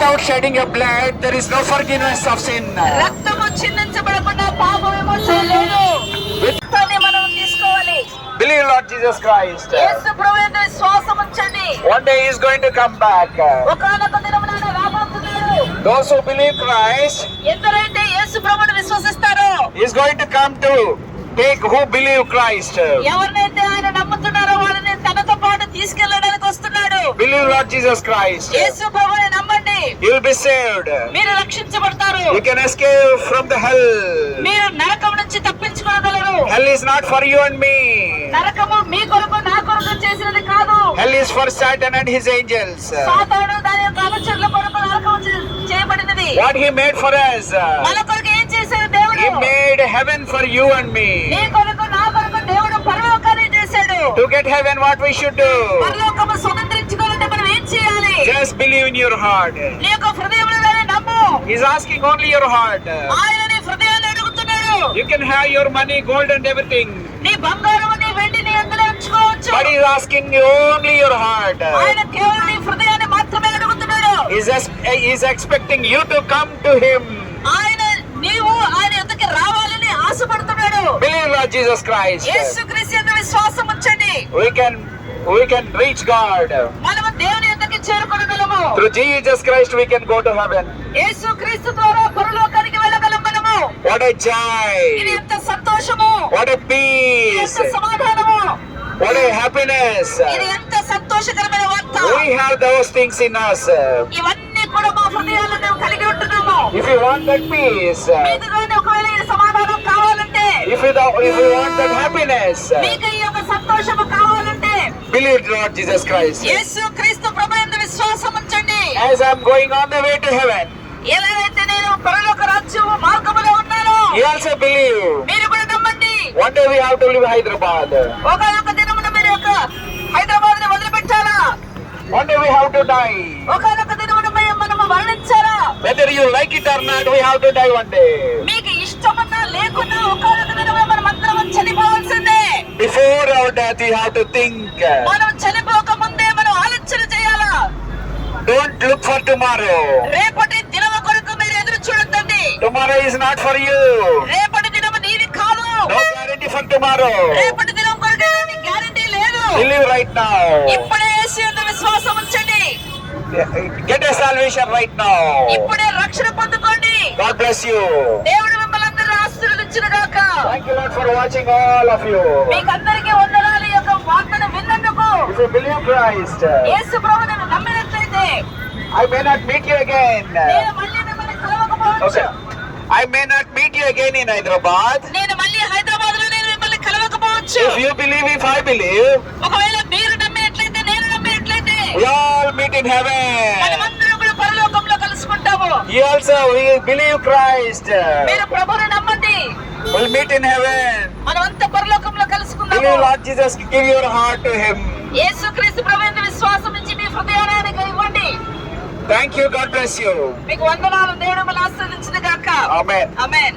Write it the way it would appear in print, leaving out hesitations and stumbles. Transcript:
Without shedding a blood, there is no forgiveness of sin. రక్తము చిందించబడకుండా పాప విమోచన లేదు. రక్తాన్ని మనం తీసుకోవాలి. Believe Lord Jesus Christ. యేసు ప్రభువునందు విశ్వాసం ఉంచండి. One day He is going to come back. ఒకానొక దినమున ఆయన రాబోతున్నాడు. Those who believe Christ, ఎందరైతే యేసు ప్రభువును విశ్వసిస్తారో, He is going to come to take who believe Christ. ఎవరినైతే ఆయన నమ్ముతున్నారో వాళ్ళని తనతో పాటు తీసుకెళ్ళడానికి వస్తున్నాడు. Believe Lord Jesus Christ. యేసు ప్రభువుని నమ్మండి. You will be saved. మీరు రక్షించబడతారు. You can escape from the hell. మీరు నరకం నుంచి తప్పించుకోగలరు. Hell is not for you and me. నరకము మీ కొరకు నా కొరకు చేసినది కాదు. Hell is for Satan and his angels. సాతాను దాని యొక్క అనుచరుల కొరకు నరకం చేయబడినది. What he made for us. మన కొరకు ఏం చేశాడు దేవుడు? He made heaven for you and me. నీ కొరకు నా కొరకు దేవుడు పరలోకాన్ని చేశాడు. To get heaven, what we should do? పరలోకము స్వతంత్రించుకోవాలంటే మనం ఏం చేయాలి? Just believe in your heart. నీ యొక్క హృదయంలోనే నమ్ము. He's asking only your heart. ఆయన నీ హృదయాన్ని అడుగుతున్నాడు. You can have your money, gold and everything. నీ బంగారం నీ వెండిని అందులో ఉంచుకోవచ్చు. But he's asking you only your heart. ఆయన కేవలం నీ హృదయాన్ని మాత్రమే అడుగుతున్నాడు. He's expecting you to come to him. నీవు ఆయన యొద్దకు రావాలని ఆశపడుతున్నాడు. Believe Lord Jesus Christ. యేసుక్రీస్తు యందు విశ్వాసం ఉంచండి. We can reach God. మనము దేవుని యొద్దకు చేరుకోగలము. Through Jesus Christ we can go to heaven. యేసుక్రీస్తు ద్వారా పరలోకానికి వెళ్ళగలం మనము. What a joy. ఇది ఎంత సంతోషము. What a peace. ఎంత సమాధానము. What a happiness. ఇది ఎంత సంతోషకరమైన వార్త. We have those things in us. ఇవన్నీ కూడా మా హృదయాల్లో మేము కలిగి ఉంటున్నాము. If you want that peace, మీకు కానీ ఒకవేళ ఈ సమాధానం కావాలంటే, if you want that happiness, మీకు ఈ యొక్క సంతోషము కావాలంటే, believe Lord Jesus Christ. యేసుక్రీస్తు ప్రభువునందు విశ్వాసం ఉంచండి. As I'm going on the way to heaven, ఎలాగైతే నేను పరలోక రాజ్యము మార్గములో ఉన్నానో, you also believe. మీరు కూడా నమ్మండి. One day we have to leave Hyderabad. ఒకనొక దినమున మీరు యొక్క హైదరాబాద్ ని వదిలిపెట్టాలా? One day we have to die. ఒకనొక దినమున మనము మరణించాలా? Whether you like it or not, we have to die one day. మీకు ఇష్టమన్నా లేకున్నా ఒకనొక దినమున మనం అందరం చనిపోవాల్సిందే. Before our death, we have to think. మనం చనిపోక ముందే మనం ఆలోచన చేయాలా? Don't look for tomorrow. రేపటి దినము కొరకు మీరు ఎదురు చూడొద్దండి. Tomorrow is not for you. రేపటి దినము నీది కాదు. No guarantee for tomorrow. రేపటి దినం కొరకు ఎలాంటి గ్యారెంటీ లేదు. Believe right now. ఇప్పుడే యేసు యందు విశ్వాసం ఉంచండి. Get a salvation right now. ఇప్పుడే రక్షణ పొందుకోండి. God bless you. దేవుడు మిమ్మల్ని అందరిని ఆశీర్వదించును గాక. Thank you Lord for watching all of you. మీకందరికీ వందనాలు. ఈ యొక్క వార్తను విన్నందుకు. If you believe Christ, యేసు ప్రభువును నమ్మినట్లయితే I may not meet you again. నేను మళ్ళీ మిమ్మల్ని కలవకపోవచ్చు. Okay. I may not meet you again in Hyderabad. నేను మళ్ళీ హైదరాబాద్ లో నేను మిమ్మల్ని కలవకపోవచ్చు. If you believe, if I believe, ఒకవేళ మీరు నమ్మినట్లయితే నేను నమ్మినట్లయితే we all meet in heaven. మనమందరం కూడా పరలోకంలో కలుసుకుంటాము. You also will believe Christ. మీరు ప్రభువును నమ్మండి. We'll meet in heaven. మనమంతా పరలోకంలో కలుసుకుందాము. Believe Lord Jesus, give your heart to Him. యేసుక్రీస్తు ప్రభువునందు విశ్వాసం ఉంచి మీ హృదయాన్ని ఇవ్వండి. Thank you. God bless you. మీకు వందనాలు. దేవుడు మిమ్మల్ని ఆశీర్వదించును గాక. Amen. ఆమేన్.